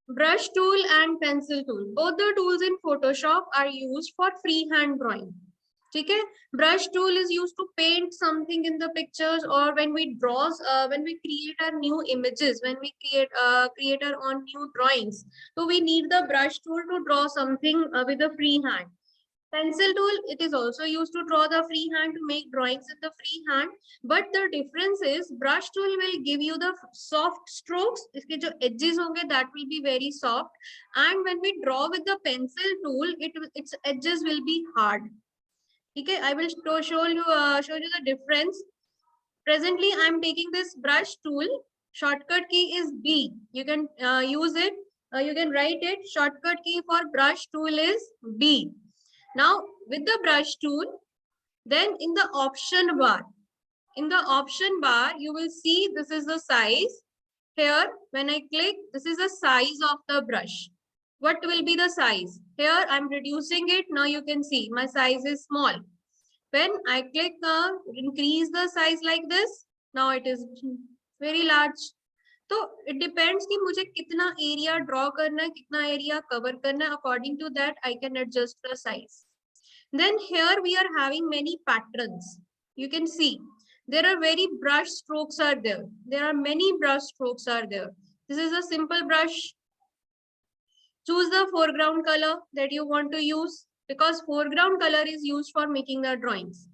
Brush tool and pencil tool. Both the tools in Photoshop are used for freehand drawing. ठीक है. Brush tool is used to paint something in the pictures, or when we when we create our new images, when we create our own new drawings. So we need the brush tool to draw something with a free hand. Pencil tool, it is also used to draw the free hand, to make drawings in the free hand. But the difference is brush tool will give you the soft strokes. Iske jo edges honge, that will be very soft. And when we draw with the pencil tool, its edges will be hard. Okay, I will show you the difference. Presently, I am taking this brush tool. Shortcut key is B. You can use it. You can write it. Shortcut key for brush tool is B. Now, with the brush tool, then in the option bar, you will see this is the size. Here, when I click, this is the size of the brush. What will be the size? Here, I'm reducing it. Now you can see my size is small. When I click increase the size like this, now it is very large. So it depends कि मुझे कितना area draw करना है, कितना area cover करना है. According to that, I can adjust the size. Then here we are having many patterns. You can see there are very brush strokes are there. There are many brush strokes are there. This is a simple brush. Choose the foreground color that you want to use, because foreground color is used for making the drawings.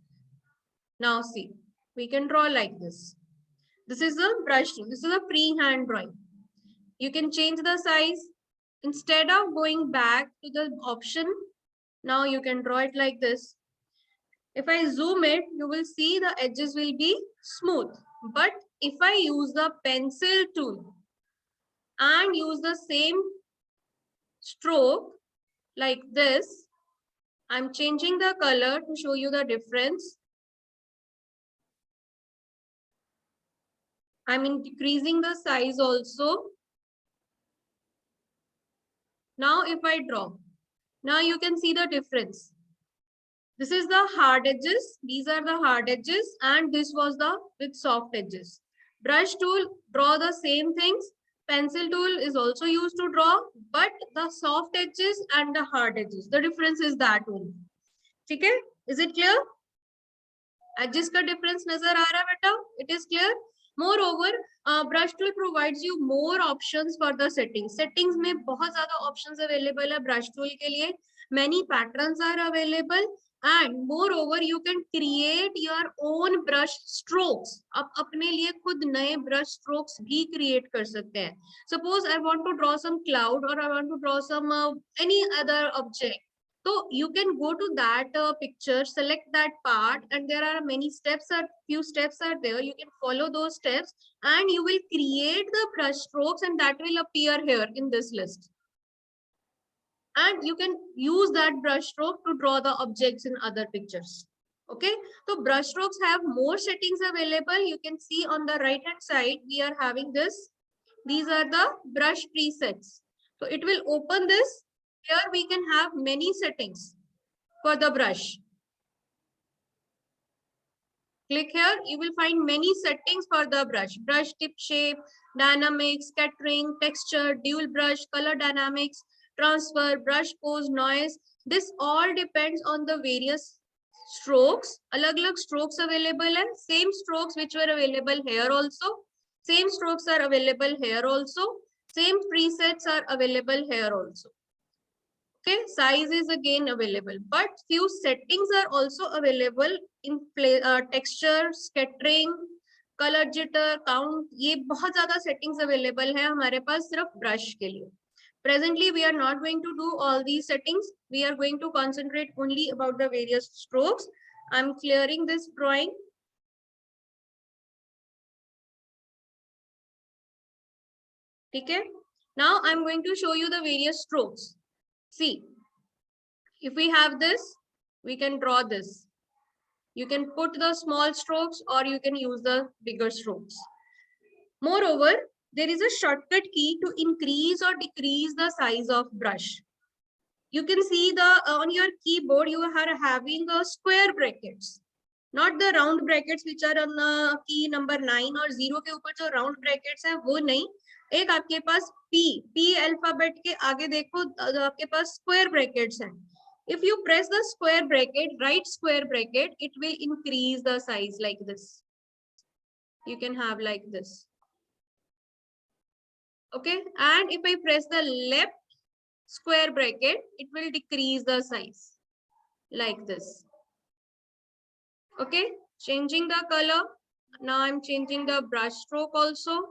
Now see, we can draw like this. This is a brush. This is a freehand drawing. You can change the size. Instead of going back to the option, now you can draw it like this. If I zoom it, you will see the edges will be smooth. But if I use the pencil tool and use the same stroke like this, I'm changing the color to show you the difference. I'm increasing the size also. Now if I draw, now you can see the difference. This is the hard edges. These are the hard edges, and this was the with soft edges. Brush tool, draw the same things. Pencil tool is also used to draw, but the soft edges and the hard edges. The difference is that one. Okay? Is it clear? Edges का difference नजर आ रहा है बेटा? It is clear. Moreover, brush tool provides you more options for the settings. Settings में बहुत ज़्यादा options available है brush tool के लिए. Many patterns are available, and moreover you can create your own brush strokes. आप अपने लिए खुद नए brush strokes भी create कर सकते हैं. Suppose I want to draw some cloud, or I want to draw some any other object. So you can go to that picture, select that part, and there are many steps, few steps are there. You can follow those steps and you will create the brush strokes, and that will appear here in this list. And you can use that brush stroke to draw the objects in other pictures. Okay, so brush strokes have more settings available. You can see on the right hand side, we are having this. These are the brush presets. So it will open this. Here we can have many settings for the brush. Click here, you will find many settings for the brush. Brush tip shape, dynamics, scattering, texture, dual brush, color dynamics, transfer, brush pose, noise. This all depends on the various strokes. Alag-alag strokes available, and same strokes which were available here also. Same strokes are available here also. Same presets are available here also. Okay, size is again available, but few settings are also available in texture, scattering, color jitter, count. ये बहुत ज़्यादा settings available है हमारे पास सिर्फ brush के लिए. Presently, we are not going to do all these settings. We are going to concentrate only about the various strokes. I'm clearing this drawing. Okay. Now I'm going to show you the various strokes. See, if we have this, we can draw this. You can put the small strokes or you can use the bigger strokes. Moreover, there is a shortcut key to increase or decrease the size of brush. You can see on your keyboard, you are having square brackets, not the round brackets which are on key number 9 or 0 के ऊपर जो round brackets है वो नहीं. एक आपके पास P alphabet के आगे देखो आपके पास स्क्वायर ब्रैकेट्स हैं. If you press the square bracket, right square bracket, it will increase the size like this. You can have like this. Okay, and if I press the left square bracket, it will decrease the size like this. Okay, changing the color. Now I'm changing the brush stroke also.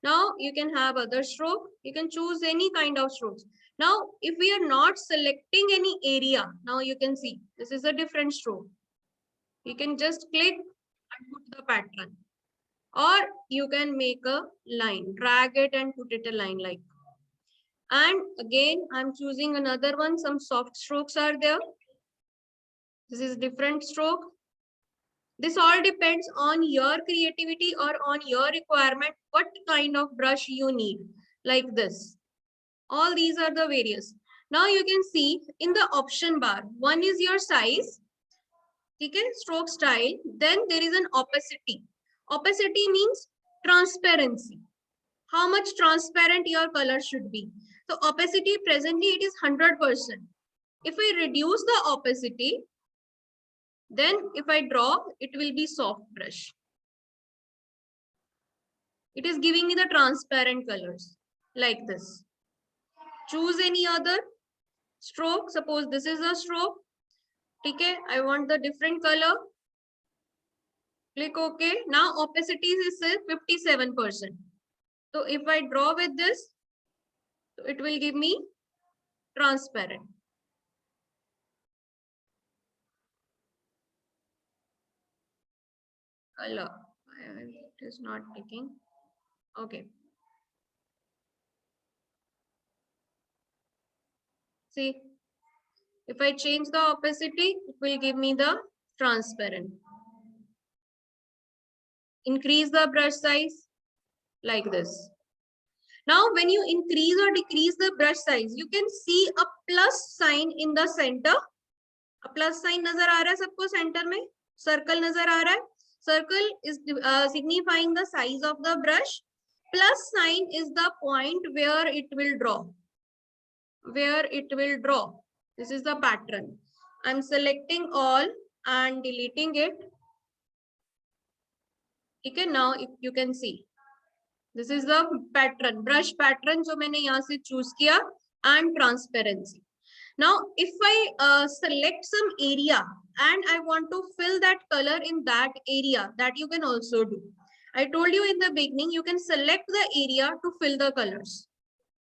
Now you can have other stroke. You can choose any kind of strokes. Now, if we are not selecting any area, now you can see this is a different stroke. You can just click and put the pattern. Or you can make a line, drag it and put it a line like. And again, I'm choosing another one. Some soft strokes are there. This is different stroke. This all depends on your creativity or on your requirement, what kind of brush you need, like this. All these are the various. Now you can see in the option bar, one is your size, okay, stroke style, then there is an opacity. Opacity means transparency. How much transparent your color should be. So opacity presently it is 100%. If I reduce the opacity, then if I draw, it will be soft brush. It is giving me the transparent colors like this. Choose any other stroke. Suppose this is a stroke. Okay, I want the different color. Click OK. Now opacity is 57%. So if I draw with this, it will give me transparent. Color. It is not taking. Okay. See, if I change the opacity, it will give me the transparent. Increase the brush size like this. Now, when you increase or decrease the brush size, you can see a plus sign in the center. A plus sign nazar aa raha hai sabko center mein. Circle nazar aa raha hai. Circle is signifying the size of the brush. Plus sign is the point where it will draw. Where it will draw. This is the pattern. I'm selecting all and deleting it. Okay, now if you can see. This is the pattern, brush pattern जो मैंने यहाँ से choose किया and transparency. Now, if I select some area and I want to fill that color in that area, that you can also do. I told you in the beginning, you can select the area to fill the colors.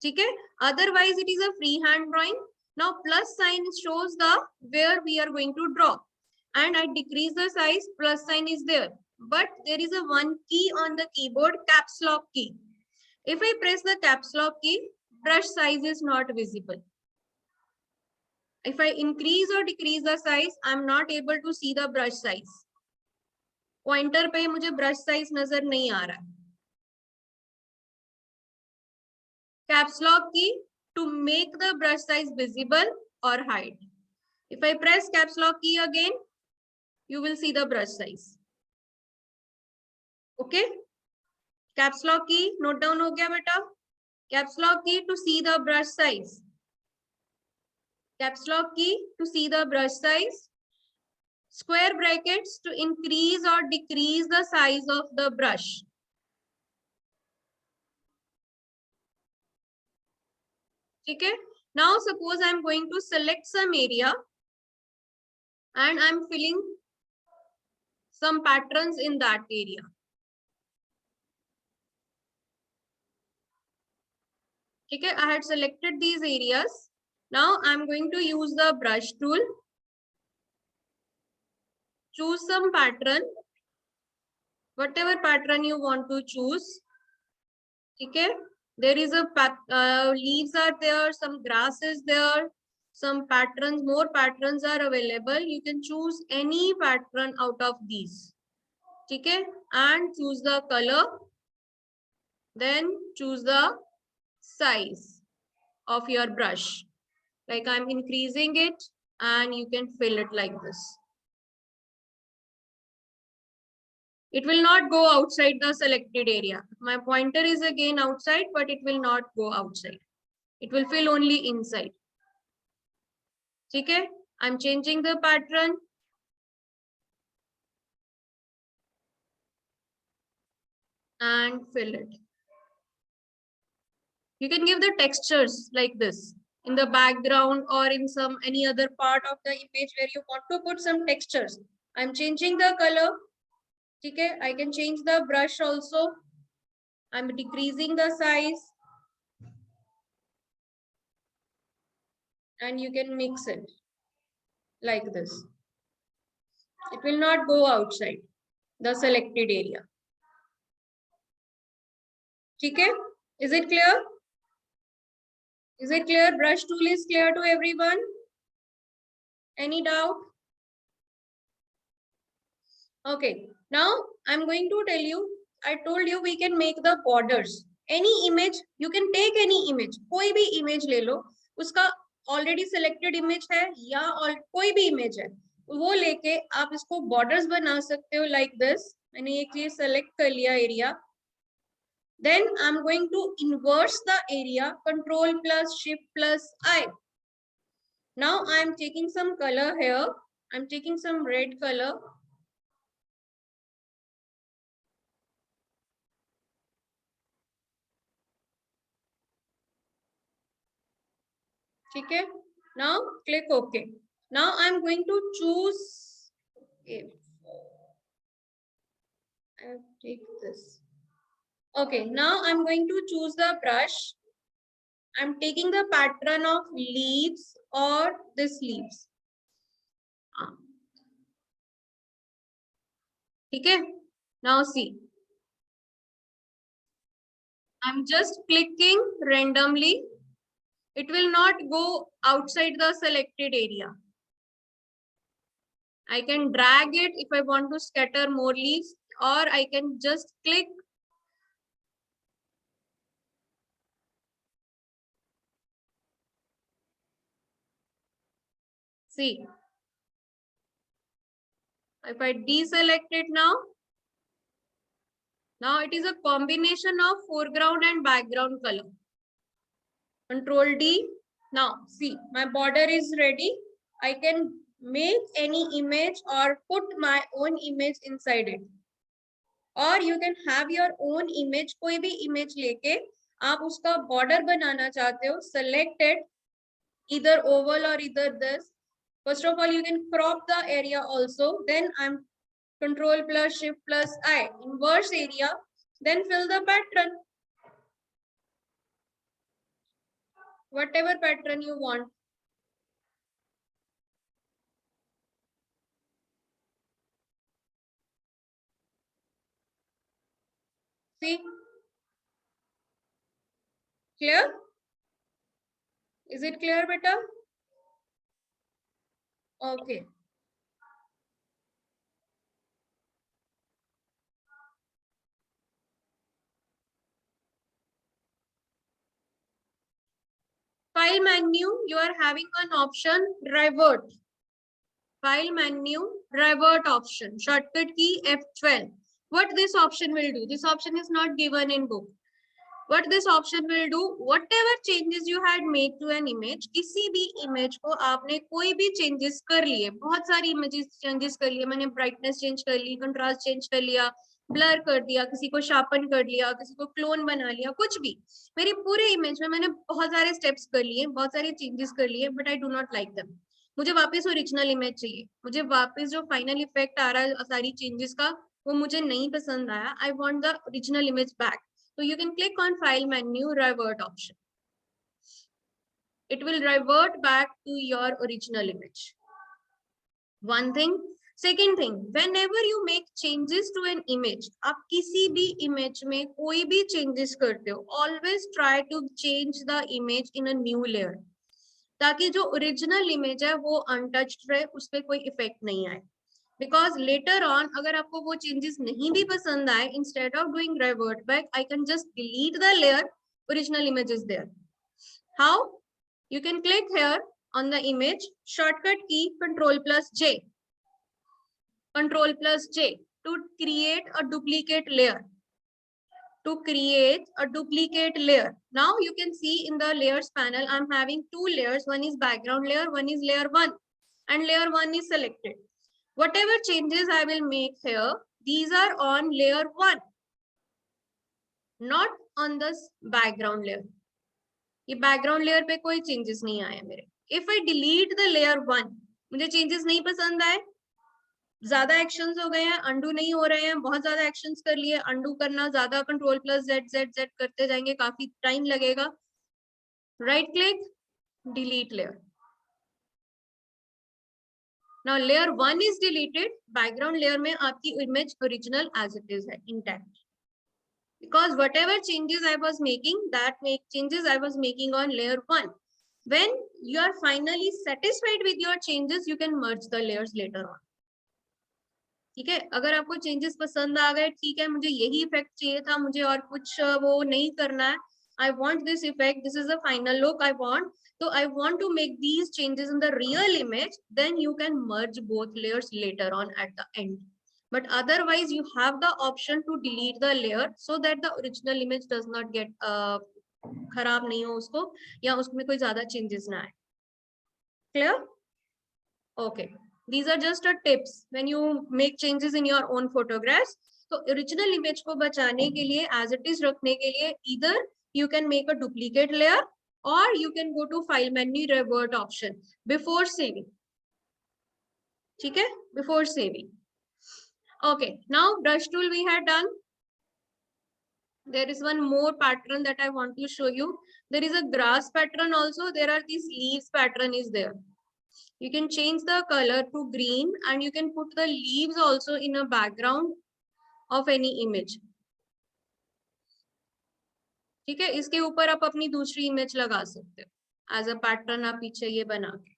Okay? Otherwise, it is a freehand drawing. Now, plus sign shows the where we are going to draw. And I decrease the size, plus sign is there. But there is a one key on the keyboard, caps lock key. If I press the caps lock key, brush size is not visible. If I increase or decrease the size, I'm not able to see the brush size. Pointer पे मुझे brush size नजर नहीं आ रहा. Caps lock key to make the brush size visible or hide. If I press caps lock key again, you will see the brush size. Okay? Caps lock key, note down हो गया बेटा? Caps lock key to see the brush size. Caps lock key to see the brush size. Square brackets to increase or decrease the size of the brush. Okay? Now suppose I'm going to select some area and I'm filling some patterns in that area. Okay, I had selected these areas. Now I'm going to use the brush tool. Choose some pattern. Whatever pattern you want to choose. Okay, there is a leaves are there, some grass is there, some patterns, more patterns are available. You can choose any pattern out of these. Okay, and choose the color. Then choose the size of your brush. Like I'm increasing it and you can fill it like this. It will not go outside the selected area. My pointer is again outside, but it will not go outside. It will fill only inside. Okay? I'm changing the pattern. And fill it. You can give the textures like this in the background or in some any other part of the image where you want to put some textures. I'm changing the color. Okay? I can change the brush also. I'm decreasing the size. And you can mix it like this. It will not go outside the selected area. Okay? Is it clear? Is it clear? Brush tool is clear to everyone? Any doubt? Okay. Now I'm going to tell you, I told you we can make the borders. Any image, you can take any image. कोई भी image ले लो, उसका already selected image है या कोई भी image है, वो लेके आप इसको borders बना सकते हो like this. मैंने एक ये select कर लिया area. Then I'm going to inverse the area, Control plus Shift plus I. Now I'm taking some color here. I'm taking some red color. Okay. Now click OK. Now I'm going to choose. Okay. I'll take this. Okay. Now I'm going to choose the brush. I'm taking the pattern of leaves or this leaves. Okay. Now see. I'm just clicking randomly. It will not go outside the selected area. I can drag it if I want to scatter more leaves, or I can just click. See. If I deselect it now it is a combination of foreground and background color. Control D. Now see, my border is ready. I can make any image or put my own image inside it. Or you can have your own image, कोई भी image लेके आप उसका border बनाना चाहते हो, select it, either oval or either this. First of all, you can crop the area also. Then I'm Control plus Shift plus I, inverse area, then fill the pattern. Whatever pattern you want. See? Clear? Is it clear, beta? Okay. File menu, you are having an option, revert. File menu, revert option, shortcut key F12. What this option will do? This option is not given in book. What this option will do, whatever changes you had made to an image, किसी भी image को आपने कोई भी changes कर लिए, बहुत सारी images changes कर लिए, मैंने brightness change कर ली, contrast change कर लिया, blur कर दिया, किसी को sharpen कर लिया, किसी को clone बना लिया, कुछ भी, मेरी पूरे image में मैंने बहुत सारे steps कर लिए, बहुत सारे changes कर लिए, but I do not like them. मुझे वापस original image चाहिए, मुझे वापस जो final effect आ रहा है सारी changes का, वो मुझे नहीं पसंद आया. I want the original image back. So you can click on file menu, revert option. It will revert back to your original image. One thing. Second thing, whenever you make changes to an image, आप किसी भी image में कोई भी changes करते हो, always try to change the image in a new layer. ताकि जो original image है वो untouched रहे, उस पर कोई effect नहीं आए. Because later on, अगर आपको वो changes नहीं भी पसंद आए, instead of doing revert back, I can just delete the layer, original image is there. How? You can click here on the image, shortcut key, Control plus J. Control plus J. to create a duplicate layer. To create a duplicate layer. Now you can see in the layers panel, I'm having two layers. One is background layer, one is layer 1, and layer 1 is selected. Whatever changes I will make here, these are on layer 1, not on this background layer. ये background layer पे कोई changes नहीं आया मेरे. If I delete the layer 1, मुझे changes नहीं पसंद आए, ज्यादा एक्शंस हो गए हैं, अंडू नहीं हो रहे हैं, बहुत ज्यादा एक्शंस कर लिए, अंडू करना ज्यादा Ctrl+Z करते जाएंगे, काफी टाइम लगेगा. Right click, delete layer. Now layer 1 is deleted. Background layer में आपकी image original as it is है, intact. Because whatever changes I was making, changes I was making on layer 1. When you are finally satisfied with your changes, you can merge the layers later on. ठीक है, अगर आपको changes पसंद आ गए, ठीक है, मुझे यही इफेक्ट चाहिए था, मुझे और कुछ वो नहीं करना है, I want this effect, this is a final look I want, so I want to make these changes in the real image, then you can merge both layers later on at the end. But otherwise you have the option to delete the layer so that the original image does not get खराब नहीं हो उसको, या उसमें कोई ज्यादा changes ना आए. Clear? Okay. These are just a tips when you make changes in your own photographs. तो original image को बचाने के लिए, as it is रखने के लिए, either you can make a duplicate layer or you can go to file menu, revert option before saving. ठीक है, before saving. Okay, now brush tool we had done. There is one more pattern that I want to show you. There is a grass pattern also. There are these leaves pattern is there. You can change the color to green and you can put the leaves also in a background of any image. ठीक है, इसके ऊपर आप अपनी दूसरी image लगा सकते हो एज अ पैटर्न, आप पीछे ये बना के.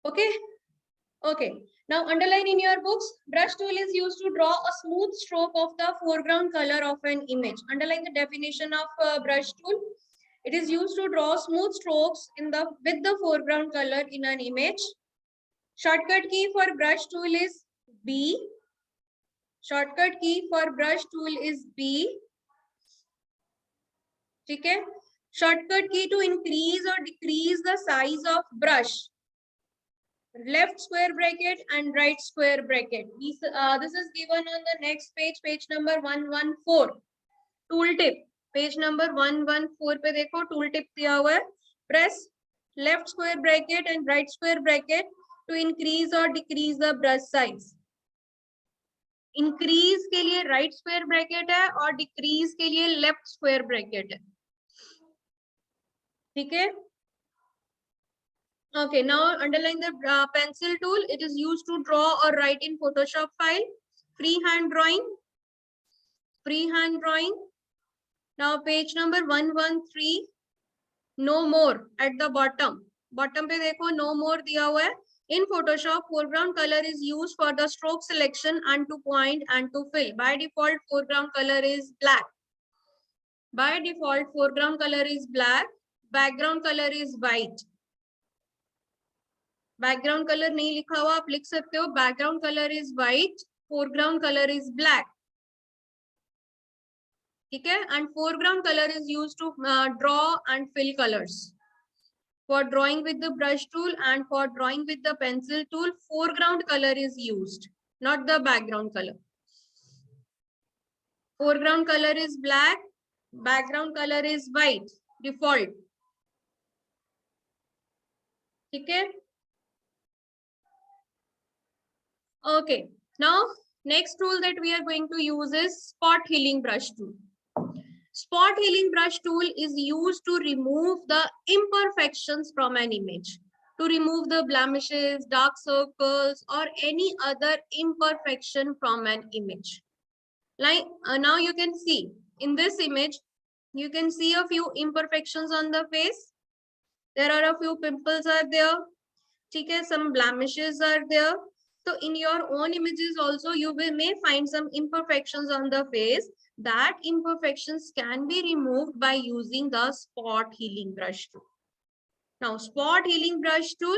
Okay okay, now underline in your books. Brush tool is used to draw a smooth stroke of the foreground colour of an image. Underline the definition of brush tool. It is used to draw smooth strokes with the foreground color in an image. Shortcut key for brush tool is B. Shortcut key for brush tool is B. ठीक है. Shortcut key to increase or decrease the size of brush. Left square bracket and right square bracket. This is given on the next page, page number 114. Tool tip. Page number 114 पे देखो, tool tip दिया हुआ है. Press left square bracket and right square bracket to increase और decrease the brush size. Increase के लिए right square bracket है और डिक्रीज के लिए लेफ्ट स्क्वायर ब्रैकेट है. ठीक है. Okay, now underline the pencil tool. It is used to draw or write in Photoshop file. Freehand drawing. Freehand drawing. Now page number 113. No more at the bottom. Bottom पे देखो no more दिया हुआ है. In Photoshop, foreground color is used for the stroke selection and to point and to fill. By default, foreground color is black. By default, foreground color is black. Background color is white. Background color नहीं लिखा हुआ, आप लिख सकते हो. Background color is white. Foreground color is black. ठीक है. And foreground color is used to draw and fill colors. For drawing with the brush tool and for drawing with the pencil tool, foreground color is used, not the background color. Foreground color is black, background color is white, default. ठीक है. Okay, now next tool that we are going to use is spot healing brush tool. Spot healing brush tool is used to remove the imperfections from an image, to remove the blemishes, dark circles, or any other imperfection from an image. Like now you can see in this image, you can see a few imperfections on the face. There are a few pimples are there. ठीक है, some blemishes are there. So in your own images also you may find some imperfections on the face. That imperfections can be removed by using the spot healing brush tool. Now spot healing brush tool,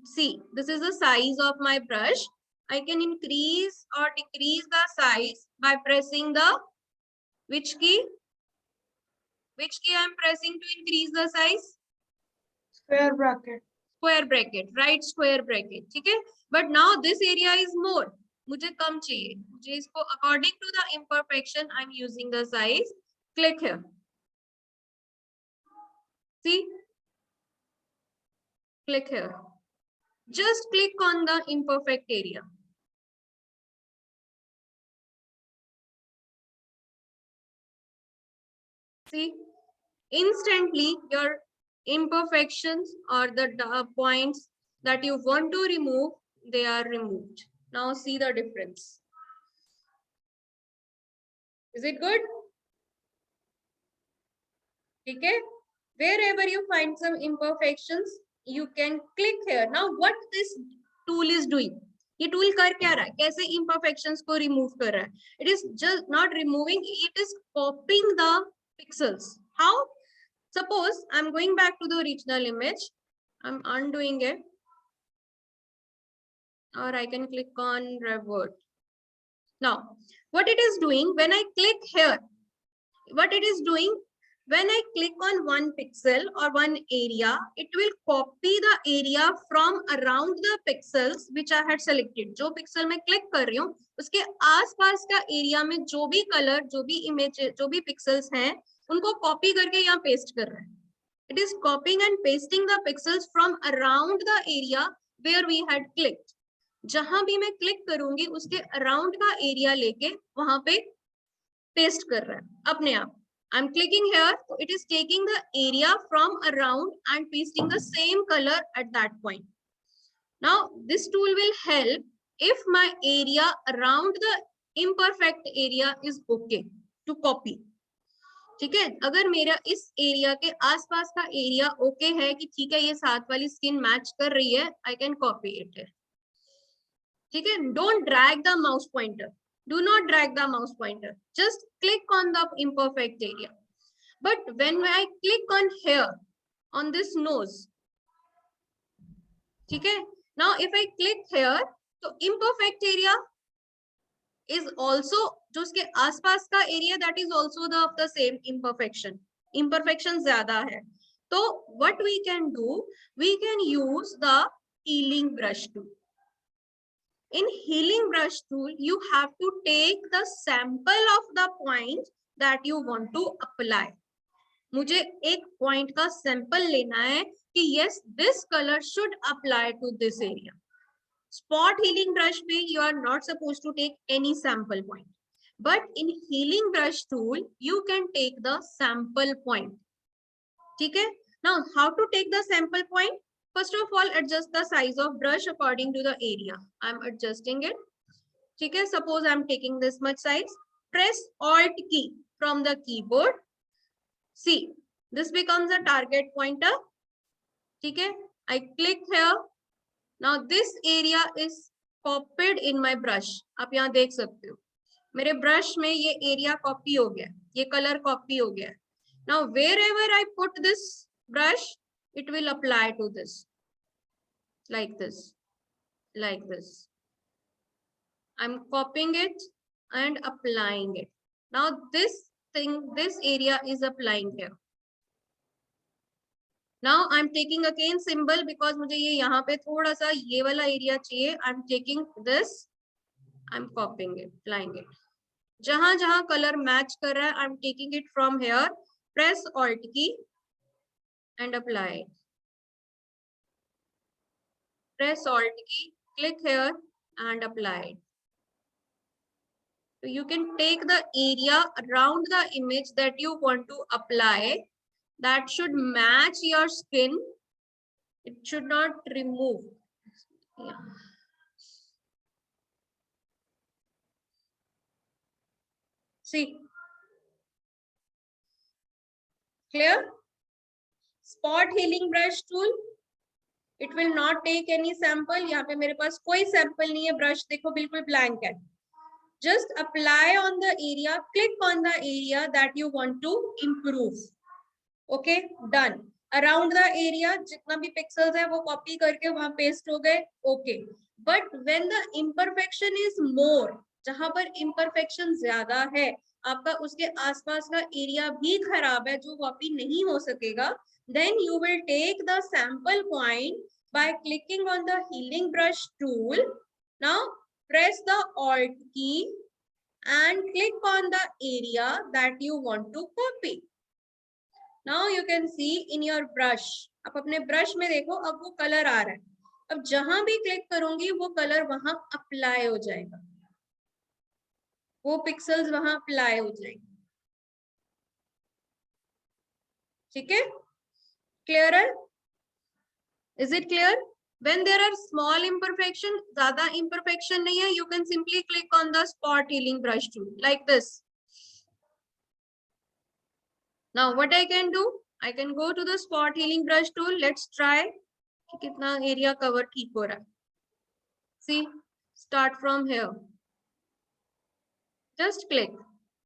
see, this is the size of my brush. I can increase or decrease the size by pressing the which key? Which key I am pressing to increase the size? Square bracket. Square bracket, right? Square bracket. ठीक है? But now this area is more. मुझे कम चाहिए. मुझे इसको according to the imperfection I am using the size. Click here. See? Click here. Just click on the imperfect area. See? Instantly your imperfections or the points that you want to remove, they are removed. Now see the difference. Is it good? Okay. Wherever you find some imperfections, you can click here. Now what this tool is doing? ये tool कर क्या रहा है? कैसे imperfections को remove कर रहा है? It is just not removing, it is copying the pixels. How? Suppose I'm going back to the original image. I'm undoing it. Or I can click on revert. Now, what it is doing when I click here, what it is doing, when I click on one pixel or one area, it will copy the area from around the pixels which I had selected. जो pixel मैं click कर रही हूँ, उसके आसपास का area में जो भी color, जो भी image, जो भी pixels हैं, उनको copy करके यहाँ paste कर रहा है. It is copying and pasting the pixels from around the area where we had clicked. जहां भी मैं क्लिक करूंगी उसके अराउंड का एरिया लेके वहां पे पेस्ट कर रहा है अपने आप. I am clicking here, so it is taking the area from around and pasting the same color at that point. Now this tool will help if my area around the imperfect area is okay to copy. ठीक है, अगर मेरा इस area के आसपास का area okay है कि ठीक है ये साथ वाली स्किन मैच कर रही है, आई कैन कॉपी इट. ठीक है, don't drag the mouse pointer. Do not drag the mouse pointer. Just click on the imperfect area. But when I click on here, on this nose, ठीक है, now if I click here, तो imperfect area is also जो उसके आसपास का area that is also the same imperfection. Imperfection ज्यादा है. तो what we can do, we can use the healing brush tool. In healing brush tool, you have to take the sample of the point that you want to apply. मुझे एक point का sample लेना है कि yes, this color should apply to this area. Spot healing brush पे you are not supposed to take any sample point. But in healing brush tool, you can take the sample point. ठीक है? Now, how to take the sample point? First of all, adjust the size of brush according to the area. I'm adjusting it. ठीक है? Suppose I'm taking this much size. Press Alt key from the keyboard. See, this becomes a target pointer. ठीक है? I click here. Now this area is copied in my brush. आप यहाँ देख सकते हो. मेरे brush में ये area copy हो गया. ये color copy हो गया. Now wherever I put this brush, it will apply to this. Like this. Like this. I'm copying it and applying it. Now this thing, this area is applying here. Now I'm taking again symbol because मुझे ये यहाँ पे थोड़ा सा ये वाला area चाहिए. I'm taking this. I'm copying it, applying it. जहां जहां color match कर रहा है, I'm taking it from here. Press Alt key and apply it. Press Alt key, click here and apply it. So you can take the area around the image that you want to apply. That should match your skin. It should not remove. Yeah. See. Clear? Spot healing brush tool. It will not take any sample. यहाँ पे मेरे पास कोई sample नहीं है. Brush देखो बिल्कुल blank है. Just apply on the area. Click on the area that you want to improve. Okay, done. Around the area जितना भी pixels है वो copy करके वहाँ paste हो गए. Okay. But when the imperfection is more, जहां पर imperfection ज्यादा है, आपका उसके आसपास का एरिया भी खराब है जो कॉपी नहीं हो सकेगा, then you will take the sample point by clicking on the healing brush tool. Now press the alt key and click on the area that you want to copy. Now you can see in your brush, आप अपने brush में देखो, अब वो colour आ रहा है. अब जहां भी क्लिक करूंगी वो कलर वहां अप्लाई हो जाएगा, वो पिक्सल्स वहां अप्लाई हो जाएंगे. ठीक है, क्लियर है? Is it clear? When there are small imperfection, ज़्यादा imperfection नहीं है, you can simply click on the spot healing brush tool like this. Now what I can do, I can go to the spot healing brush tool. Let's try कि कितना area cover ठीक हो रहा है. See, start from here. Just click.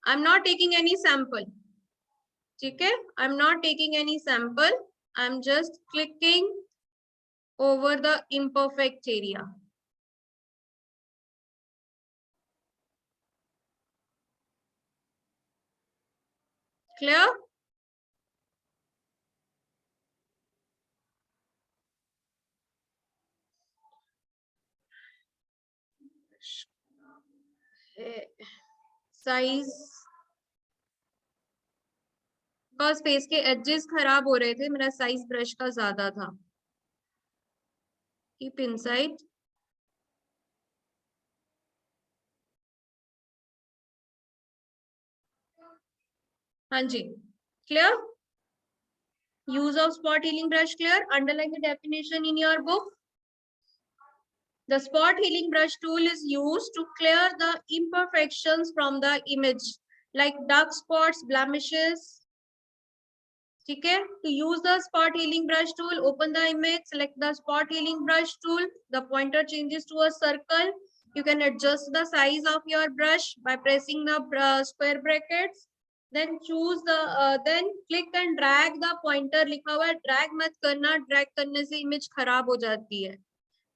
I'm not taking any sample. ठीक है, I'm not taking any sample. I'm just clicking over the imperfect area. Clear? Size. बस face के एजेस खराब हो रहे थे, मेरा साइज ब्रश का ज्यादा था. Keep inside. हाँ जी, clear? Use of spot healing brush clear? Underline the definition in your book. The spot healing brush tool is used to clear the imperfections from the image, like dark spots, blemishes. ठीक है, to use the spot healing brush tool, open the image, select the spot healing brush tool, the pointer changes to a circle. You can adjust the size of your brush by pressing the square brackets. Then choose the then click and drag the pointer. लिखा हुआ है drag मत करना, drag करने से image खराब हो जाती है.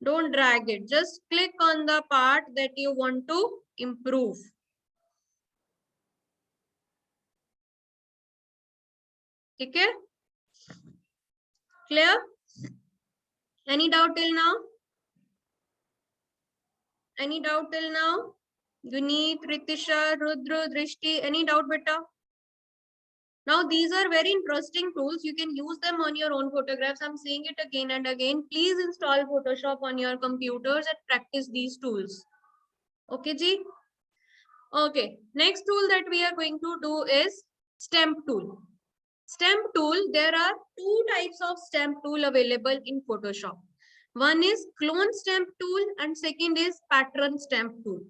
Don't drag it, just click on the part that you want to improve. ठीक है, clear? Any doubt till now? Any doubt till now? Guneet, Ritisha, Rudra, Drishti, any doubt beta? Now these are very interesting tools. You can use them on your own photographs. I'm saying it again and again. Please install Photoshop on your computers and practice these tools. Okay, ji? Okay, next tool that we are going to do is stamp tool. Stamp tool, there are two types of stamp tool available in Photoshop. One is clone stamp tool and second is pattern stamp tool.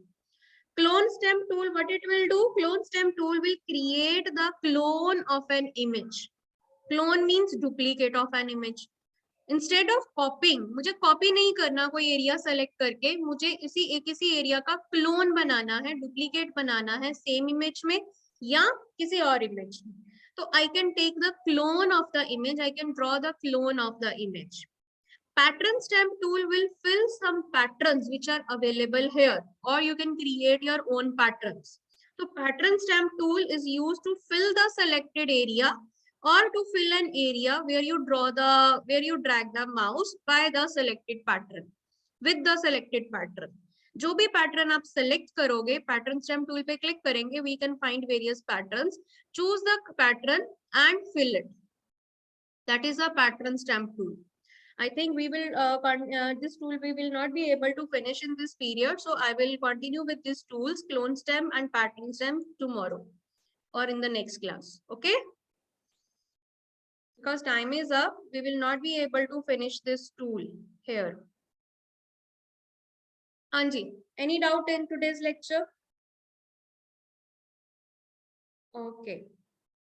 Clone stamp tool, what it will do? Clone stamp tool will create the clone of an image. Clone means duplicate of an image. Instead of copying, मुझे copy नहीं करना कोई area select करके, मुझे किसी area का clone बनाना है, duplicate बनाना है same image में या किसी और image में. So I can take the clone of the image, I can draw the clone of the image. Pattern stamp tool will fill some patterns which are available here, or you can create your own patterns. So pattern stamp tool is used to fill the selected area or to fill an area where you drag the mouse by the selected pattern with the selected pattern. जो भी pattern आप select करोगे, pattern stamp tool पे click करेंगे, we can find various patterns. Choose the pattern and fill it. That is a pattern stamp tool. I think we will this tool we will not be able to finish in this period, so I will continue with these tools, clone stamp and pattern stamp, tomorrow or in the next class. Okay, because time is up, we will not be able to finish this tool here. Anji, any doubt in today's lecture? Okay.